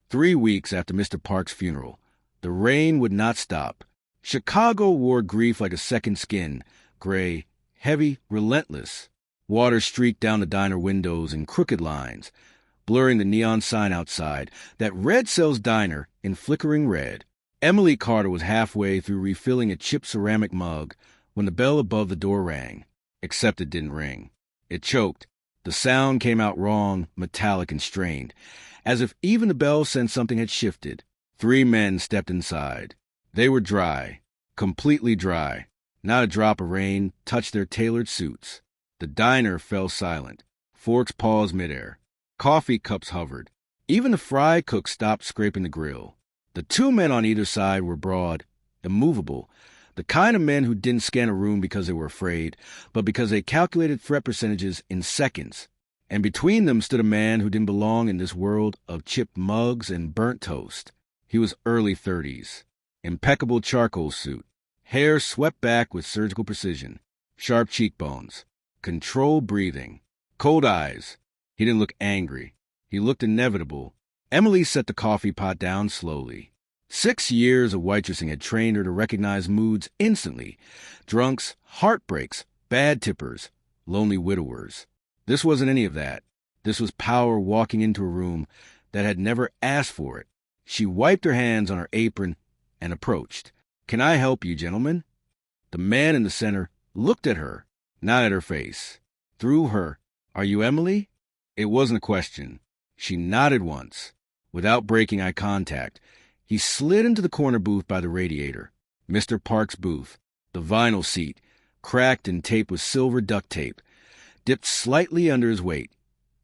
3 weeks after Mr. Park's funeral, the rain would not stop. Chicago wore grief like a second skin, gray, heavy, relentless. Water streaked down the diner windows in crooked lines, blurring the neon sign outside that read Cell's Diner in flickering red. Emily Carter was halfway through refilling a chipped ceramic mug when the bell above the door rang, except it didn't ring. It choked. The sound came out wrong, metallic and strained, as if even the bell sensed something had shifted. 3 men stepped inside. They were dry, completely dry. Not a drop of rain touched their tailored suits. The diner fell silent. Forks paused midair. Coffee cups hovered. Even the fry cook stopped scraping the grill. The 2 men on either side were broad, immovable, the kind of men who didn't scan a room because they were afraid, but because they calculated threat percentages in seconds. And between them stood a man who didn't belong in this world of chipped mugs and burnt toast. He was early 30s. Impeccable charcoal suit. Hair swept back with surgical precision. Sharp cheekbones. Controlled breathing. Cold eyes. He didn't look angry. He looked inevitable. Emily set the coffee pot down slowly. 6 years of waitressing had trained her to recognize moods instantly. Drunks, heartbreaks, bad tippers, lonely widowers. This wasn't any of that. This was power walking into a room that had never asked for it. She wiped her hands on her apron and approached. "Can I help you, gentlemen?" The man in the center looked at her, not at her face. Through her. "Are you Emily?" It wasn't a question. She nodded once. Without breaking eye contact, he slid into the corner booth by the radiator. Mr. Park's booth. The vinyl seat, cracked and taped with silver duct tape, dipped slightly under his weight.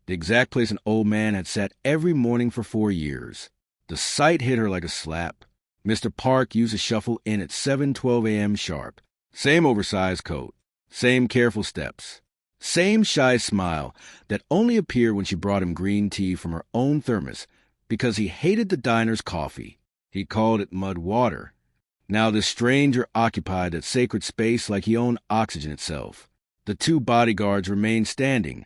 The exact place an old man had sat every morning for 4 years. The sight hit her like a slap. Mr. Park used to shuffle in at 7:12 a.m. sharp. Same oversized coat. Same careful steps. Same shy smile that only appeared when she brought him green tea from her own thermos because he hated the diner's coffee. He called it mud water. Now this stranger occupied that sacred space like he owned oxygen itself. The 2 bodyguards remained standing,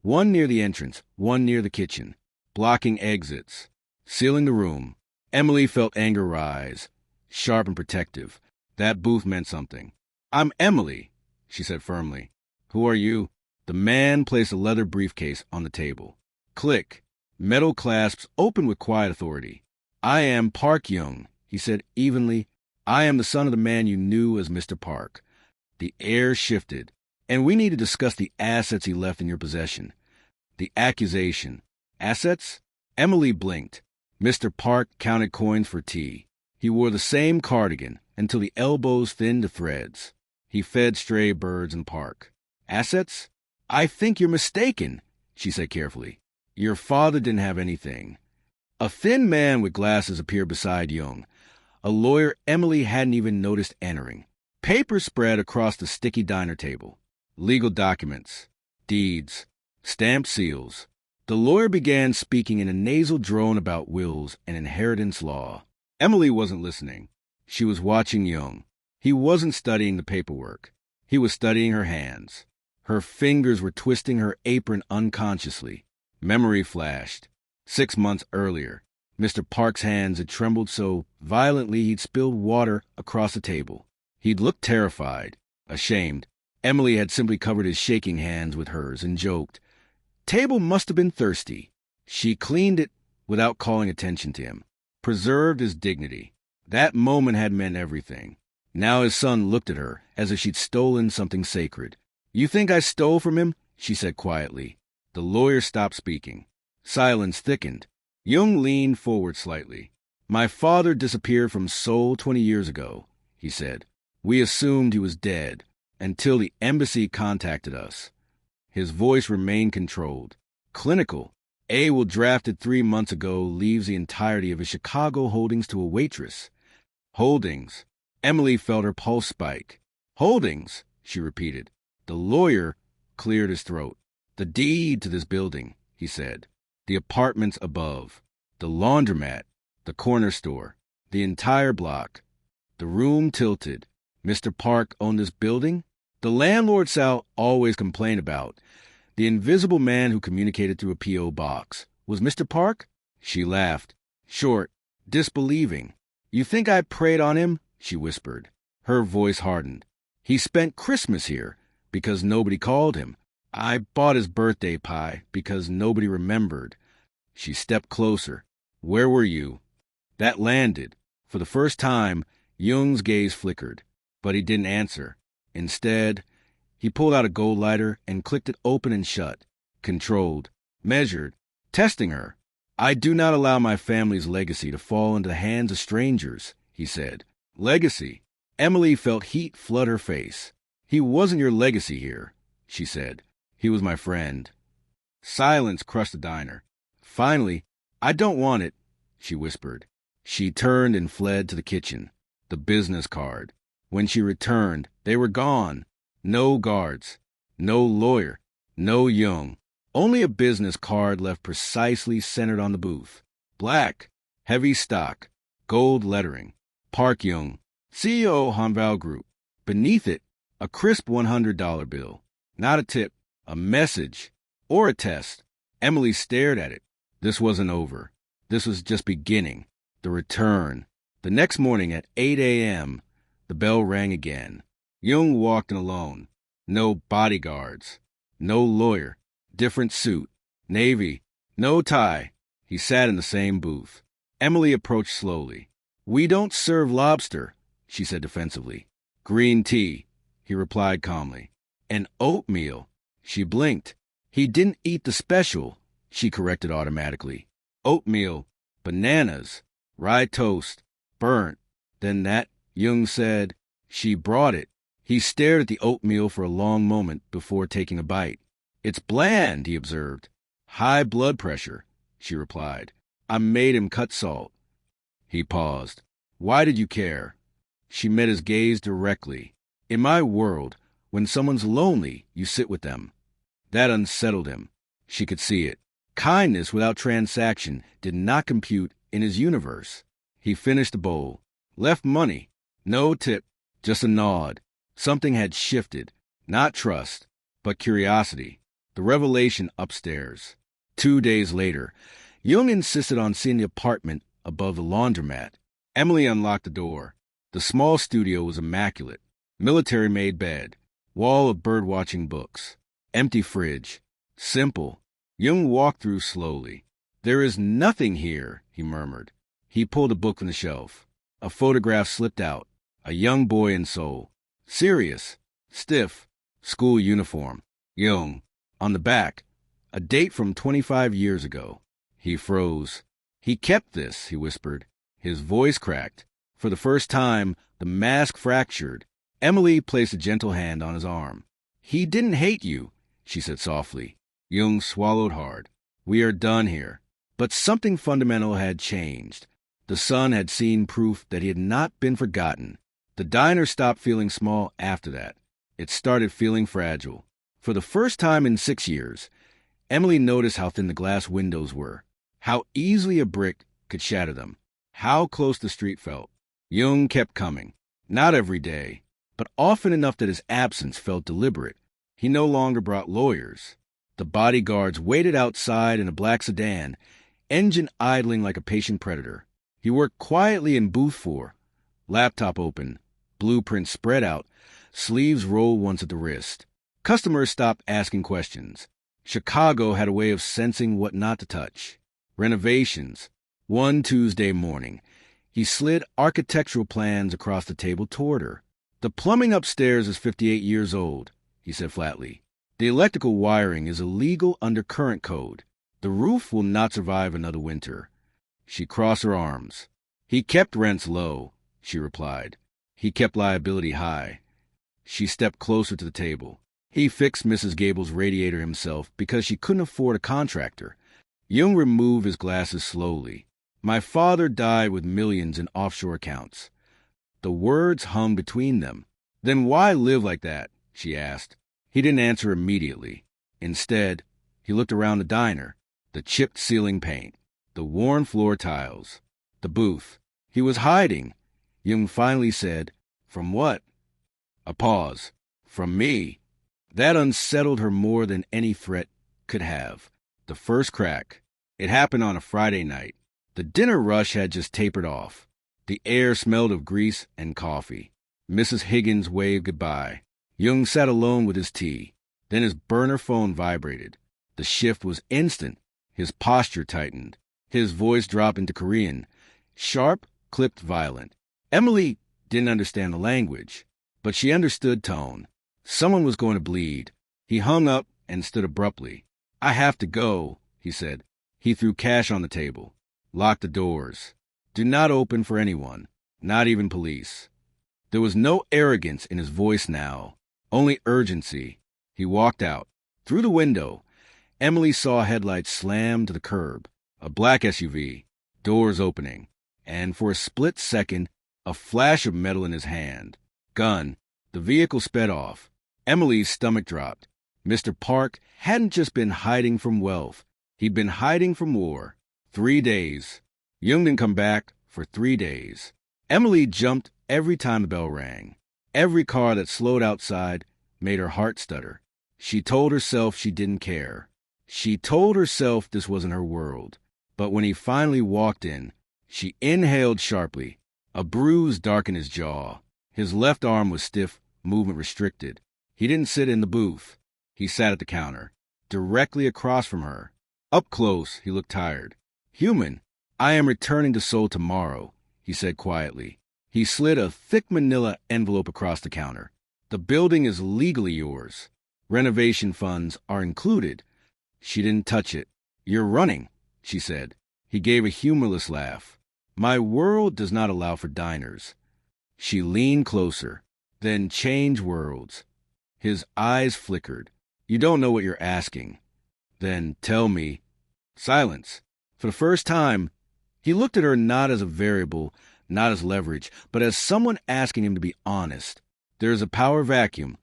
one near the entrance, one near the kitchen, blocking exits, sealing the room. Emily felt anger rise, sharp and protective. That booth meant something. "I'm Emily," she said firmly. "Who are you?" The man placed a leather briefcase on the table. Click. Metal clasps opened with quiet authority. "I am Park Young," he said evenly. "I am the son of the man you knew as Mr. Park." The air shifted. "And we need to discuss the assets he left in your possession." The accusation. Assets? Emily blinked. Mr. Park counted coins for tea. He wore the same cardigan until the elbows thinned to threads. He fed stray birds in the park. Assets? "I think you're mistaken," she said carefully. "Your father didn't have anything." A thin man with glasses appeared beside Young, a lawyer Emily hadn't even noticed entering. Papers spread across the sticky diner table. Legal documents, deeds, stamped seals. The lawyer began speaking in a nasal drone about wills and inheritance law. Emily wasn't listening. She was watching Young. He wasn't studying the paperwork. He was studying her hands. Her fingers were twisting her apron unconsciously. Memory flashed. 6 months earlier, Mr. Park's hands had trembled so violently he'd spilled water across the table. He'd looked terrified, ashamed. Emily had simply covered his shaking hands with hers and joked, "Table must have been thirsty." She cleaned it without calling attention to him, preserved his dignity. That moment had meant everything. Now his son looked at her as if she'd stolen something sacred. "You think I stole from him?" she said quietly. The lawyer stopped speaking. Silence thickened. Young leaned forward slightly. "My father disappeared from Seoul 20 years ago," he said. "We assumed he was dead until the embassy contacted us." His voice remained controlled, clinical. "Will drafted 3 months ago leaves the entirety of his Chicago holdings to a waitress." Holdings. Emily felt her pulse spike. "Holdings," she repeated. The lawyer cleared his throat. "The deed to this building," he said. "The apartments above, the laundromat, the corner store, the entire block." The room tilted. Mr. Park owned this building? The landlord Sal always complained about. The invisible man who communicated through a P.O. box. Was Mr. Park? She laughed. short, disbelieving. "You think I preyed on him?" she whispered. Her voice hardened. "He spent Christmas here because nobody called him. I bought his birthday pie because nobody remembered." She stepped closer. "Where were you?" That landed. For the first time, Jung's gaze flickered, but he didn't answer. Instead, he pulled out a gold lighter and clicked it open and shut. Controlled, measured, testing her. "I do not allow my family's legacy to fall into the hands of strangers," he said. "Legacy?" Emily felt heat flood her face. "He wasn't your legacy here," she said. "He was my friend." Silence crushed the diner. Finally, "I don't want it," she whispered. She turned and fled to the kitchen. The business card. When she returned, they were gone. No guards, no lawyer, no Jung. Only a business card left precisely centered on the booth. Black, heavy stock, gold lettering. Park Jung, CEO Hanval Group. Beneath it, a crisp $100 bill. Not a tip, a message, or a test. Emily stared at it. This wasn't over. This was just beginning. The return. The next morning at 8 a.m., the bell rang again. Jung walked in alone. No bodyguards. No lawyer. Different suit. Navy. No tie. He sat in the same booth. Emily approached slowly. "We don't serve lobster," she said defensively. "Green tea," he replied calmly. "And oatmeal." She blinked. "He didn't eat the special," she corrected automatically. "Oatmeal, bananas, rye toast, burnt." "Then that," Jung said. She brought it. He stared at the oatmeal for a long moment before taking a bite. "It's bland," he observed. "High blood pressure," she replied. "I made him cut salt." He paused. "Why did you care?" She met his gaze directly. "In my world, when someone's lonely, you sit with them." That unsettled him. She could see it. Kindness without transaction did not compute in his universe. He finished the bowl. Left money. No tip. Just a nod. Something had shifted. Not trust, but curiosity. The revelation upstairs. 2 days later, Jung insisted on seeing the apartment above the laundromat. Emily unlocked the door. The small studio was immaculate. Military-made bed. Wall of bird-watching books. Empty fridge. Simple. Jung walked through slowly. "There is nothing here," he murmured. He pulled a book from the shelf. A photograph slipped out. A young boy in Seoul. Serious. Stiff. School uniform. Jung. On the back, a date from 25 years ago. He froze. "He kept this," he whispered. His voice cracked. For the first time, the mask fractured. Emily placed a gentle hand on his arm. "He didn't hate you," she said softly. Jung swallowed hard. "We are done here." But something fundamental had changed. The sun had seen proof that he had not been forgotten. The diner stopped feeling small after that. It started feeling fragile. For the first time in 6 years, Emily noticed how thin the glass windows were, how easily a brick could shatter them, how close the street felt. Jung kept coming. Not every day, but often enough that his absence felt deliberate. He no longer brought lawyers. The bodyguards waited outside in a black sedan, engine idling like a patient predator. He worked quietly in booth 4, laptop open, blueprint spread out, sleeves rolled once at the wrist. Customers stopped asking questions. Chicago had a way of sensing what not to touch. Renovations. One Tuesday morning, he slid architectural plans across the table toward her. "The plumbing upstairs is 58 years old," he said flatly. "The electrical wiring is illegal under current code. The roof will not survive another winter." She crossed her arms. "He kept rents low," she replied. "He kept liability high." She stepped closer to the table. "He fixed Mrs. Gable's radiator himself because she couldn't afford a contractor." Jung removed his glasses slowly. "My father died with millions in offshore accounts." The words hung between them. "Then why live like that?" she asked. He didn't answer immediately. Instead, he looked around the diner, the chipped ceiling paint, the worn floor tiles, the booth. He was hiding. Jung finally said, "From what?" A pause. "From me." That unsettled her more than any threat could have. The first crack. It happened on a Friday night. The dinner rush had just tapered off. The air smelled of grease and coffee. Mrs. Higgins waved goodbye. Jung sat alone with his tea. Then his burner phone vibrated. The shift was instant. His posture tightened. His voice dropped into Korean. Sharp, clipped, violent. Emily didn't understand the language, but she understood tone. Someone was going to bleed. He hung up and stood abruptly. I have to go, he said. He threw cash on the table. Lock the doors. Do not open for anyone, not even police. There was no arrogance in his voice now, only urgency. He walked out. Through the window, Emily saw headlights slam to the curb, a black SUV, doors opening, and for a split second, a flash of metal in his hand. Gun. The vehicle sped off. Emily's stomach dropped. Mr. Park hadn't just been hiding from wealth. He'd been hiding from war. 3 days. Jung didn't come back for 3 days. Emily jumped every time the bell rang. Every car that slowed outside made her heart stutter. She told herself she didn't care. She told herself this wasn't her world. But when he finally walked in, she inhaled sharply. A bruise darkened his jaw. His left arm was stiff, movement restricted. He didn't sit in the booth. He sat at the counter, directly across from her. Up close, he looked tired. Human, I am returning to Seoul tomorrow, he said quietly. He slid a thick manila envelope across the counter. The building is legally yours. Renovation funds are included. She didn't touch it. You're running, she said. He gave a humorless laugh. My world does not allow for diners. She leaned closer. Then change worlds. His eyes flickered. You don't know what you're asking. Then tell me. Silence. For the first time, he looked at her not as a variable, not as leverage, but as someone asking him to be honest. There is a power vacuum,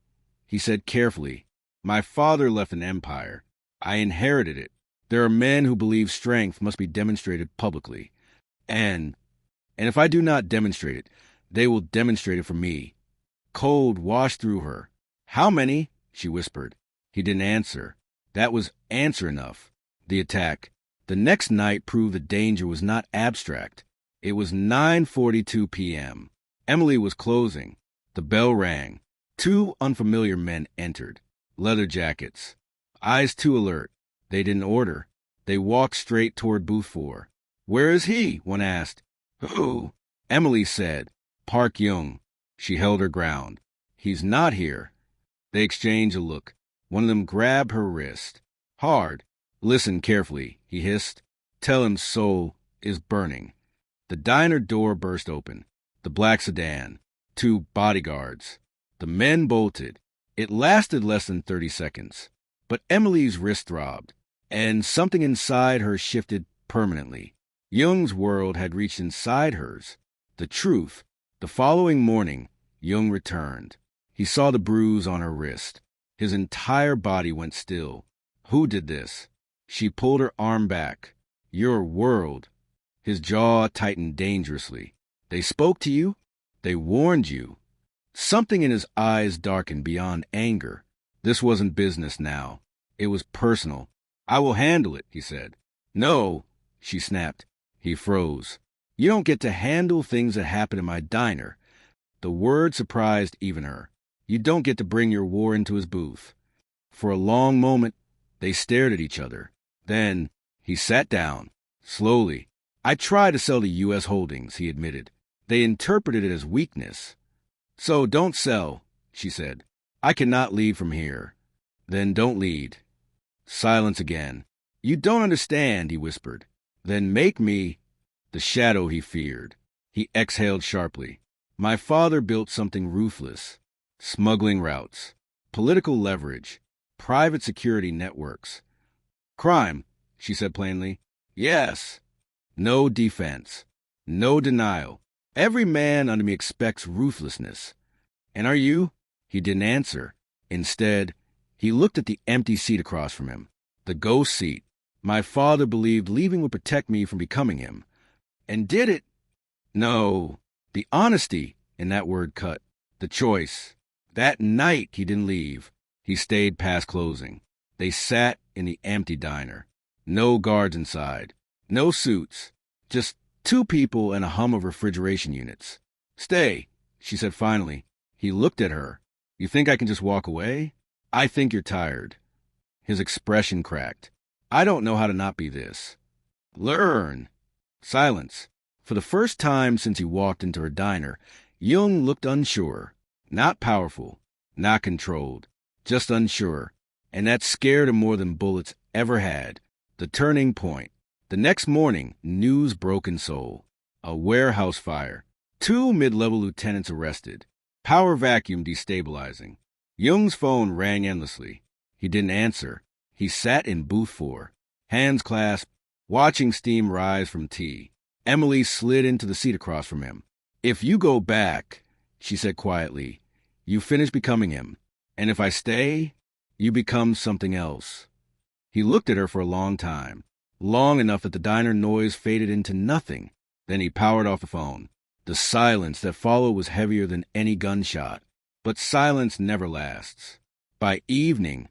he said carefully. My father left an empire. I inherited it. There are men who believe strength must be demonstrated publicly. And if I do not demonstrate it, they will demonstrate it for me. Cold washed through her. How many? She whispered. He didn't answer. That was answer enough. The attack. The next night proved the danger was not abstract. It was 9:42 p.m. Emily was closing. The bell rang. 2 unfamiliar men entered. Leather jackets. Eyes too alert. They didn't order. They walked straight toward booth 4. Where is he? One asked. Who? Emily said. Park Jung. She held her ground. He's not here. They exchanged a look. One of them grabbed her wrist. Hard. Listen carefully, he hissed. Tell him Seoul is burning. The diner door burst open. The black sedan. 2 bodyguards. The men bolted. It lasted less than 30 seconds. But Emily's wrist throbbed, and something inside her shifted permanently. Jung's world had reached inside hers. The truth. The following morning, Jung returned. He saw the bruise on her wrist. His entire body went still. Who did this? She pulled her arm back. Your world. His jaw tightened dangerously. They spoke to you? They warned you. Something in his eyes darkened beyond anger. This wasn't business now. It was personal. I will handle it, he said. No, she snapped. He froze. You don't get to handle things that happen in my diner. The word surprised even her. You don't get to bring your war into his booth. For a long moment, they stared at each other. Then he sat down, slowly. I tried to sell the U.S. holdings, he admitted. They interpreted it as weakness. So don't sell, she said. I cannot lead from here. Then don't lead. Silence again. You don't understand, he whispered. Then make me the shadow he feared. He exhaled sharply. My father built something ruthless. Smuggling routes, political leverage, private security networks. Crime, she said plainly. Yes. No defense. No denial. Every man under me expects ruthlessness. And are you? He didn't answer. Instead, he looked at the empty seat across from him. The ghost seat. My father believed leaving would protect me from becoming him. And did it? No. The honesty in that word cut. The choice. That night he didn't leave. He stayed past closing. They sat in the empty diner. No guards inside. No suits. Just two people and a hum of refrigeration units. Stay, she said finally. He looked at her. You think I can just walk away? I think you're tired. His expression cracked. I don't know how to not be this. Learn. Silence. For the first time since he walked into her diner, Jung looked unsure. Not powerful. Not controlled. Just unsure. And that scared him more than bullets ever had. The turning point. The next morning, news broke in Seoul. A warehouse fire. 2 mid-level lieutenants arrested. Power vacuum destabilizing. Jung's phone rang endlessly. He didn't answer. He sat in booth 4, hands clasped, watching steam rise from tea. Emily slid into the seat across from him. If you go back, she said quietly, you finish becoming him. And if I stay, you become something else. He looked at her for a long time, long enough that the diner noise faded into nothing. Then he powered off the phone. The silence that followed was heavier than any gunshot. But silence never lasts. By evening,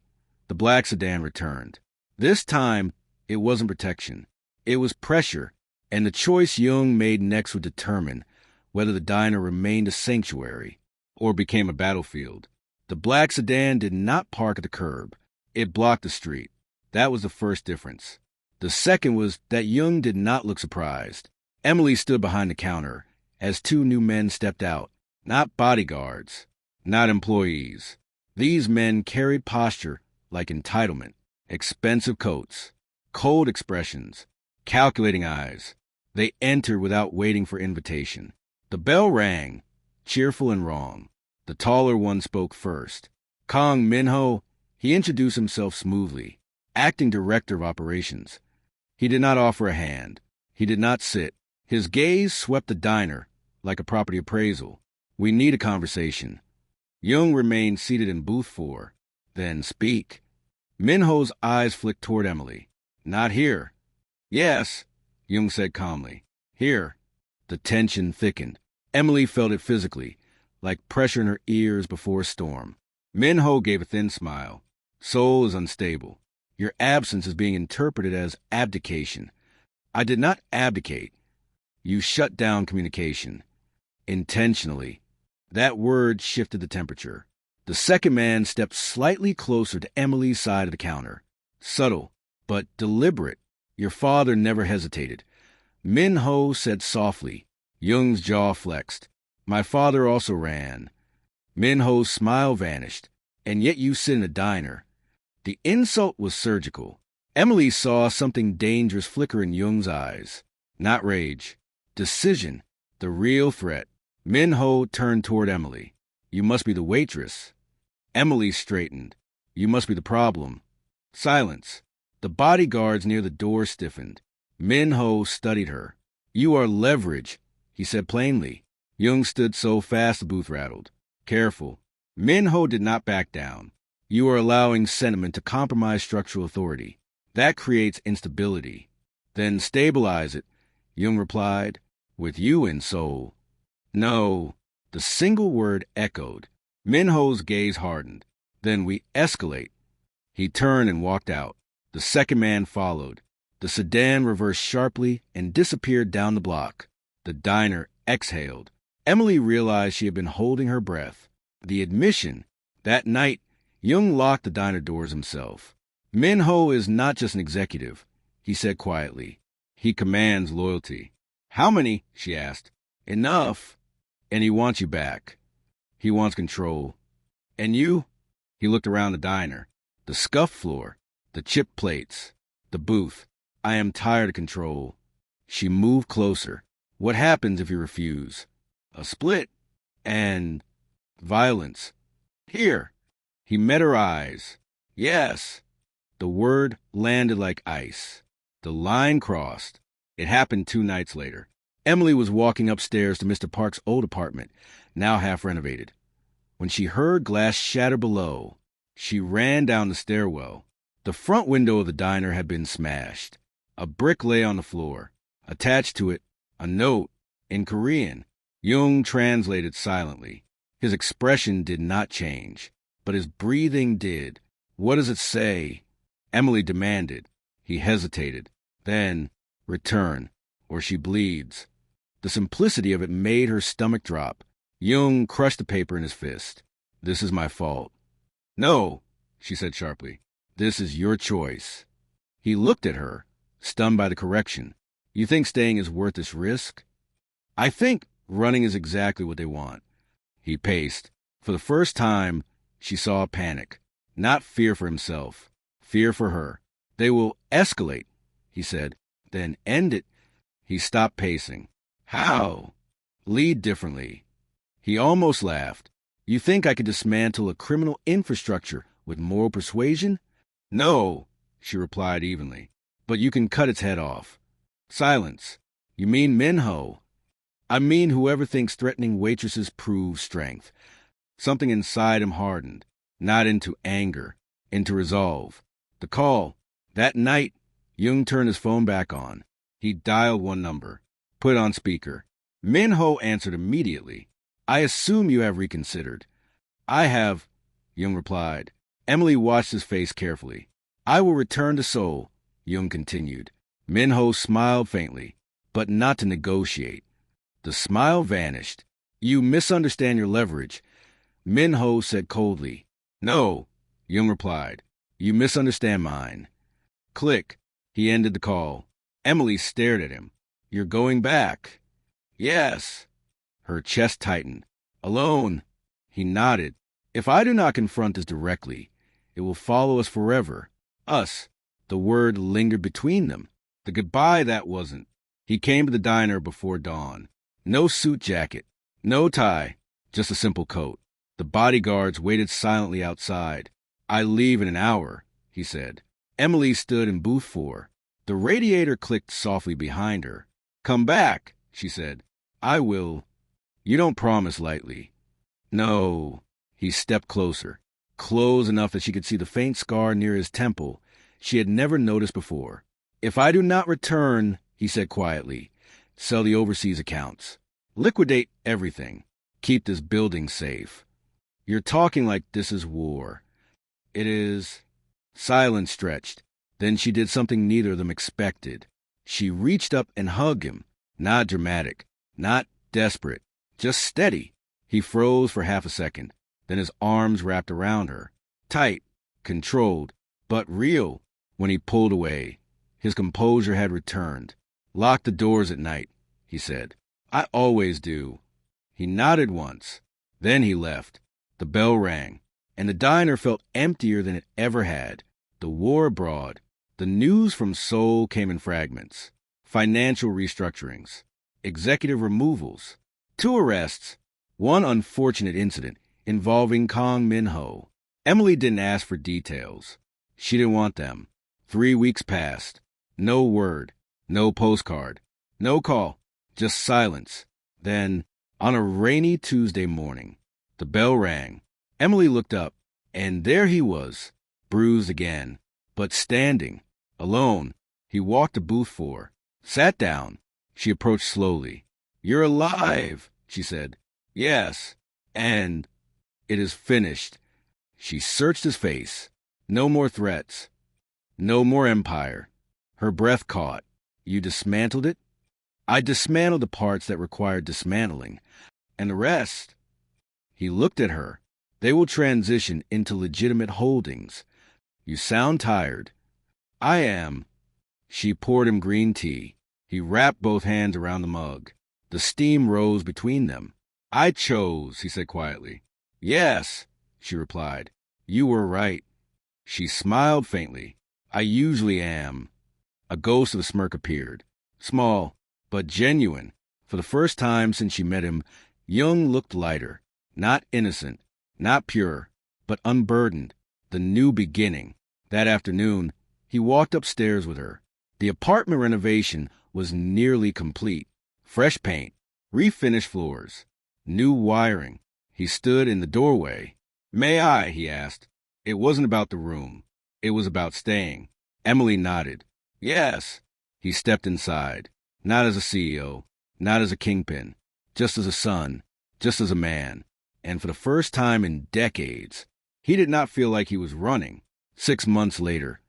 the black sedan returned. This time, it wasn't protection. It was pressure, and the choice Jung made next would determine whether the diner remained a sanctuary or became a battlefield. The black sedan did not park at the curb. It blocked the street. That was the first difference. The second was that Jung did not look surprised. Emily stood behind the counter as 2 new men stepped out. Not bodyguards, not employees. These men carried posture like entitlement, expensive coats, cold expressions, calculating eyes. They entered without waiting for invitation. The bell rang, cheerful and wrong. The taller one spoke first. Kong Minho, he introduced himself smoothly, acting director of operations. He did not offer a hand. He did not sit. His gaze swept the diner like a property appraisal. We need a conversation. Jung remained seated in booth 4. Then speak. Minho's eyes flicked toward Emily. Not here. Yes, Jung said calmly. Here. The tension thickened. Emily felt it physically, like pressure in her ears before a storm. Minho gave a thin smile. Seoul is unstable. Your absence is being interpreted as abdication. I did not abdicate. You shut down communication. Intentionally. That word shifted the temperature. The second man stepped slightly closer to Emily's side of the counter. Subtle, but deliberate. Your father never hesitated. Minho said softly. Jung's jaw flexed. My father also ran. Minho's smile vanished. And yet you sit in a diner. The insult was surgical. Emily saw something dangerous flicker in Jung's eyes. Not rage. Decision. The real threat. Minho turned toward Emily. You must be the waitress. Emily straightened. You must be the problem. Silence. The bodyguards near the door stiffened. Minho studied her. You are leverage, he said plainly. Jung stood so fast the booth rattled. Careful. Minho did not back down. You are allowing sentiment to compromise structural authority. That creates instability. Then stabilize it, Jung replied, with you in Seoul. No. The single word echoed. Minho's gaze hardened. Then we escalate. He turned and walked out. The second man followed. The sedan reversed sharply and disappeared down the block. The diner exhaled. Emily realized she had been holding her breath. The admission. That night, Jung locked the diner doors himself. Minho is not just an executive, he said quietly. He commands loyalty. How many? She asked. Enough. And he wants you back. He wants control. And you? He looked around the diner. The scuffed floor. The chipped plates. The booth. I am tired of control. She moved closer. What happens if you refuse? A split. And violence. Here. He met her eyes. Yes. The word landed like ice. The line crossed. It happened 2 nights later. Emily was walking upstairs to Mr. Park's old apartment, now half renovated. When she heard glass shatter below, she ran down the stairwell. The front window of the diner had been smashed. A brick lay on the floor. Attached to it, a note in Korean. Jung translated silently. His expression did not change, but his breathing did. What does it say? Emily demanded. He hesitated. Then, return, or she bleeds. The simplicity of it made her stomach drop. Jung crushed the paper in his fist. This is my fault. No, she said sharply. This is your choice. He looked at her, stunned by the correction. You think staying is worth this risk? I think running is exactly what they want. He paced. For the first time, she saw panic. Not fear for himself. Fear for her. They will escalate, he said. Then end it. He stopped pacing. How? Lead differently. He almost laughed. You think I could dismantle a criminal infrastructure with moral persuasion? No, she replied evenly. But you can cut its head off. Silence. You mean Minho? I mean whoever thinks threatening waitresses proves strength. Something inside him hardened, not into anger, into resolve. The call. That night, Jung turned his phone back on. He dialed one number, put it on speaker. Minho answered immediately. I assume you have reconsidered. I have, Jung replied. Emily watched his face carefully. I will return to Seoul, Jung continued. Minho smiled faintly, but not to negotiate. The smile vanished. You misunderstand your leverage, Minho said coldly. No, Jung replied. You misunderstand mine. Click. He ended the call. Emily stared at him. You're going back? Yes. Her chest tightened. Alone? He nodded. If I do not confront this directly, it will follow us forever. Us. The word lingered between them. The goodbye that wasn't. He came to the diner before dawn. No suit jacket. No tie. Just a simple coat. The bodyguards waited silently outside. I leave in an hour, he said. Emily stood in booth 4. The radiator clicked softly behind her. Come back, she said. I will. You don't promise lightly. No. He stepped closer, close enough that she could see the faint scar near his temple she had never noticed before. If I do not return, he said quietly, sell the overseas accounts. Liquidate everything. Keep this building safe. You're talking like this is war. It is. Silence stretched. Then she did something neither of them expected. She reached up and hugged him. Not dramatic, not desperate, just steady. He froze for half a second. Then his arms wrapped around her. Tight, controlled, but real. When he pulled away, his composure had returned. Lock the doors at night, he said. I always do. He nodded once. Then he left. The bell rang, and the diner felt emptier than it ever had. The war abroad. The news from Seoul came in fragments. Financial restructurings. Executive removals. 2 arrests. 1 unfortunate incident involving Kong Minho. Emily didn't ask for details. She didn't want them. 3 weeks passed. No word. No postcard. No call. Just silence. Then, on a rainy Tuesday morning, the bell rang. Emily looked up, and there he was, bruised again, but standing, alone. He walked to booth 4, sat down. She approached slowly. You're alive, she said. Yes, and it is finished. She searched his face. No more threats. No more empire. Her breath caught. You dismantled it? I dismantled the parts that required dismantling. And the rest? He looked at her. They will transition into legitimate holdings. You sound tired. I am. She poured him green tea. He wrapped both hands around the mug. The steam rose between them. I chose, he said quietly. Yes, she replied. You were right. She smiled faintly. I usually am. A ghost of a smirk appeared. Small, but genuine. For the first time since she met him, Jung looked lighter. Not innocent, not pure, but unburdened. The new beginning. That afternoon, he walked upstairs with her. The apartment renovation was nearly complete. Fresh paint, refinished floors, new wiring. He stood in the doorway. May I? He asked. It wasn't about the room. It was about staying. Emily nodded. Yes. He stepped inside. Not as a CEO, not as a kingpin, just as a son, just as a man. And for the first time in decades, he did not feel like he was running. 6 months later,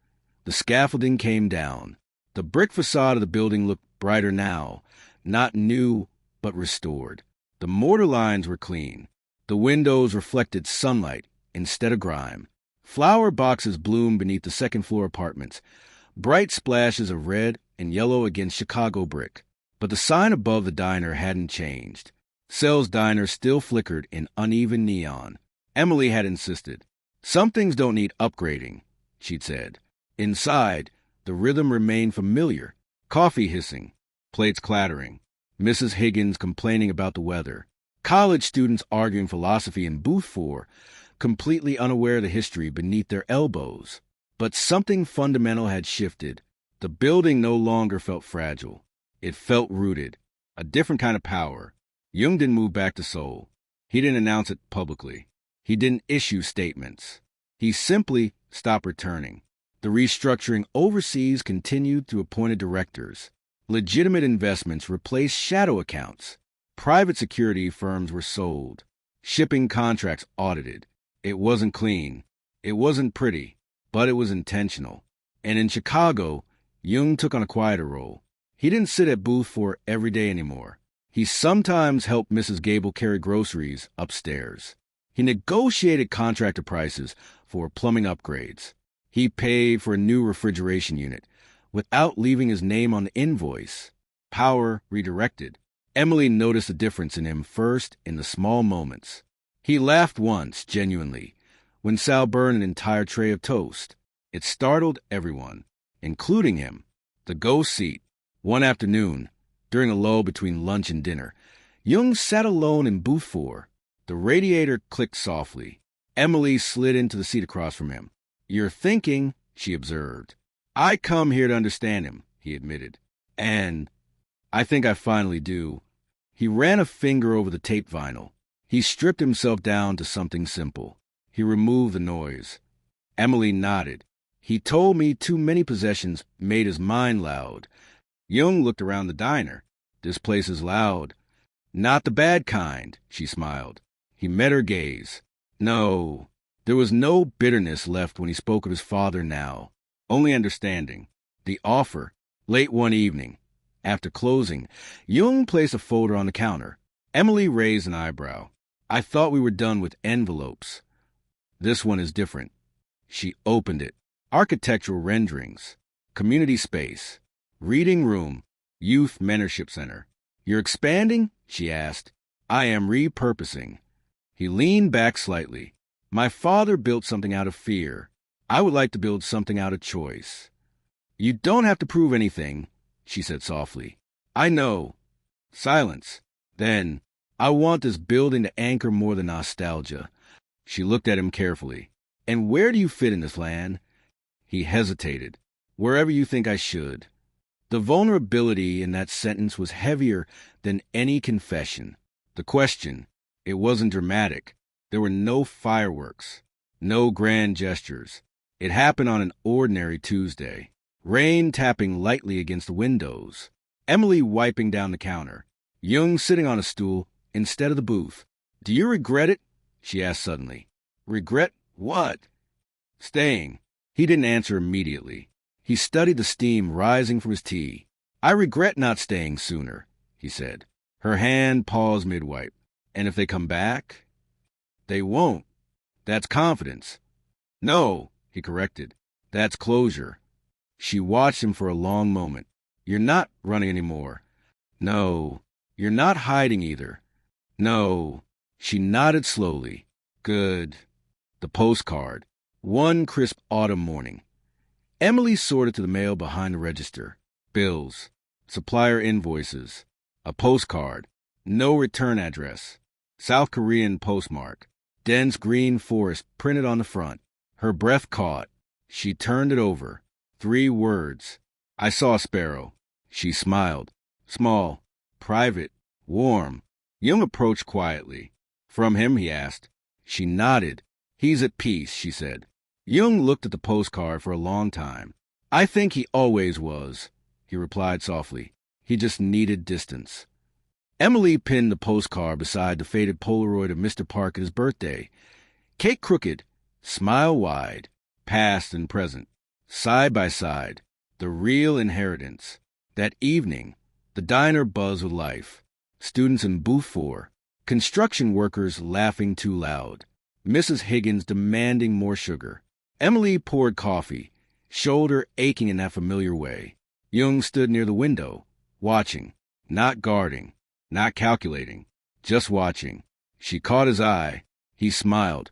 the scaffolding came down. The brick facade of the building looked brighter now, not new, but restored. The mortar lines were clean. The windows reflected sunlight instead of grime. Flower boxes bloomed beneath the second-floor apartments, bright splashes of red and yellow against Chicago brick. But the sign above the diner hadn't changed. Sells Diner still flickered in uneven neon. Emily had insisted. Some things don't need upgrading, she'd said. Inside, the rhythm remained familiar. Coffee hissing, plates clattering, Mrs. Higgins complaining about the weather, college students arguing philosophy in booth 4, completely unaware of the history beneath their elbows. But something fundamental had shifted. The building no longer felt fragile. It felt rooted. A different kind of power. Jung didn't move back to Seoul. He didn't announce it publicly. He didn't issue statements. He simply stopped returning. The restructuring overseas continued through appointed directors. Legitimate investments replaced shadow accounts. Private security firms were sold. Shipping contracts audited. It wasn't clean. It wasn't pretty, but it was intentional. And in Chicago, Jung took on a quieter role. He didn't sit at booth 4 every day anymore. He sometimes helped Mrs. Gable carry groceries upstairs. He negotiated contractor prices for plumbing upgrades. He paid for a new refrigeration unit without leaving his name on the invoice. Power redirected. Emily noticed the difference in him first in the small moments. He laughed once, genuinely, when Sal burned an entire tray of toast. It startled everyone, including him. The ghost seat. One afternoon, during a lull between lunch and dinner, Jung sat alone in booth 4. The radiator clicked softly. Emily slid into the seat across from him. "You're thinking," she observed. "I come here to understand him," he admitted. "And I think I finally do." He ran a finger over the tape vinyl. He stripped himself down to something simple. He removed the noise. Emily nodded. "He told me too many possessions made his mind loud." Jung looked around the diner. "This place is loud." "Not the bad kind," she smiled. He met her gaze. No, there was no bitterness left when he spoke of his father now. Only understanding. The offer, late one evening. After closing, Jung placed a folder on the counter. Emily raised an eyebrow. "I thought we were done with envelopes." "This one is different." She opened it. Architectural renderings. Community space. Reading room. Youth mentorship center. "You're expanding?" she asked. "I am repurposing." He leaned back slightly. "My father built something out of fear. I would like to build something out of choice." "You don't have to prove anything," she said softly. "I know." Silence. Then, "I want this building to anchor more than nostalgia." She looked at him carefully. "And where do you fit in this land?" He hesitated. "Wherever you think I should." The vulnerability in that sentence was heavier than any confession. The question, it wasn't dramatic. There were no fireworks, no grand gestures. It happened on an ordinary Tuesday. Rain tapping lightly against the windows. Emily wiping down the counter. Jung sitting on a stool instead of the booth. "Do you regret it?" she asked suddenly. "Regret what?" "Staying." He didn't answer immediately. He studied the steam rising from his tea. "I regret not staying sooner," he said. Her hand paused mid-wipe. "And if they come back?" "They won't." "That's confidence." "No," he corrected. "That's closure." She watched him for a long moment. "You're not running anymore." "No." "You're not hiding either." "No." She nodded slowly. "Good." The postcard. One crisp autumn morning. Emily sorted to the mail behind the register. Bills. Supplier invoices. A postcard. No return address. South Korean postmark. Dense green forest printed on the front. Her breath caught. She turned it over. 3 words. "I saw a sparrow." She smiled. Small. Private. Warm. Jung approached quietly. "From him?" he asked. She nodded. "He's at peace," she said. Jung looked at the postcard for a long time. "I think he always was," he replied softly. "He just needed distance." Emily pinned the postcard beside the faded Polaroid of Mr. Park at his birthday. Cake crooked, smile wide, past and present, side by side, the real inheritance. That evening, The diner buzzed with life. Students in booth 4, construction workers laughing too loud, Mrs. Higgins demanding more sugar. Emily poured coffee, shoulder aching in that familiar way. Jung stood near the window, watching, not guarding, not calculating, just watching. She caught his eye. He smiled,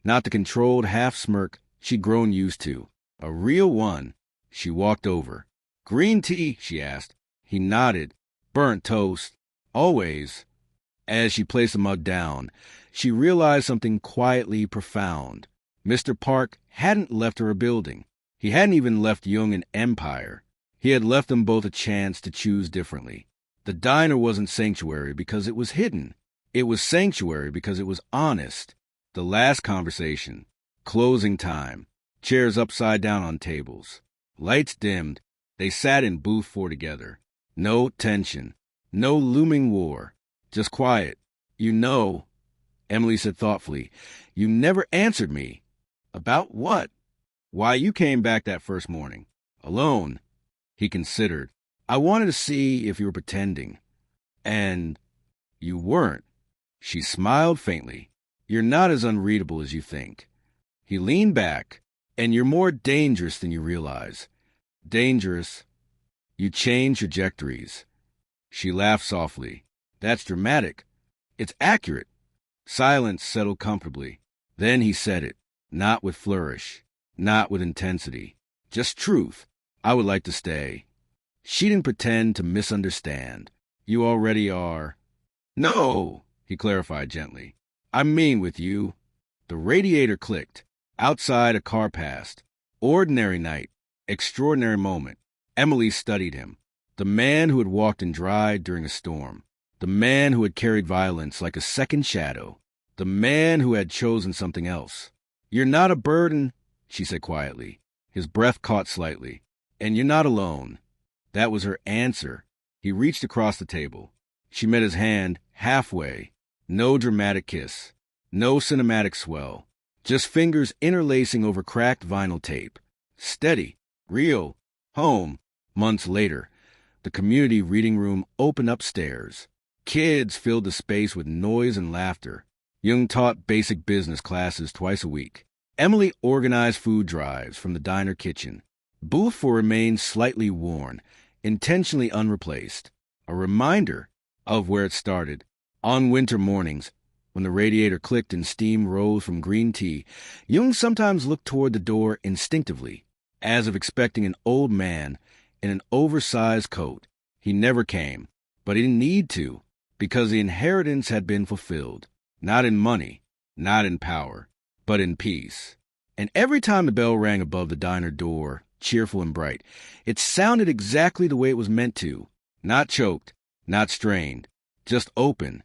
not the controlled half-smirk she'd grown used to. A real one. She walked over. "Green tea?" she asked. He nodded. "Burnt toast." "Always." As she placed the mug down, she realized something quietly profound. Mr. Park hadn't left her a building. He hadn't even left Jung an empire. He had left them both a chance to choose differently. The diner wasn't sanctuary because it was hidden. It was sanctuary because it was honest. The last conversation. Closing time. Chairs upside down on tables. Lights dimmed. They sat in booth 4 together. No tension. No looming war. Just quiet. "You know," Emily said thoughtfully, "you never answered me." "About what?" "Why you came back that first morning. Alone." He considered. "I wanted to see if you were pretending." "And you weren't." She smiled faintly. "You're not as unreadable as you think." He leaned back. "And you're more dangerous than you realize." "Dangerous?" "You change trajectories." She laughed softly. "That's dramatic." "It's accurate." Silence settled comfortably. Then he said it, not with flourish, not with intensity, just truth. "I would like to stay." She didn't pretend to misunderstand. "You already are." "No," he clarified gently. "I mean with you." The radiator clicked. Outside, a car passed. Ordinary night. Extraordinary moment. Emily studied him. The man who had walked and dried during a storm. The man who had carried violence like a second shadow. The man who had chosen something else. "You're not a burden," she said quietly. His breath caught slightly. "And you're not alone." That was her answer. He reached across the table. She met his hand halfway. No dramatic kiss. No cinematic swell. Just fingers interlacing over cracked vinyl tape. Steady. Real. Home. Months later, the community reading room opened upstairs. Kids filled the space with noise and laughter. Jung taught basic business classes twice a week. Emily organized food drives from the diner kitchen. Booth 4 remained slightly worn, intentionally unreplaced. A reminder of where it started. On winter mornings, when the radiator clicked and steam rose from green tea, Jung sometimes looked toward the door instinctively, as if expecting an old man in an oversized coat. He never came, but he didn't need to, because the inheritance had been fulfilled, not in money, not in power, but in peace. And every time the bell rang above the diner door, cheerful and bright, it sounded exactly the way it was meant to, not choked, not strained, just open,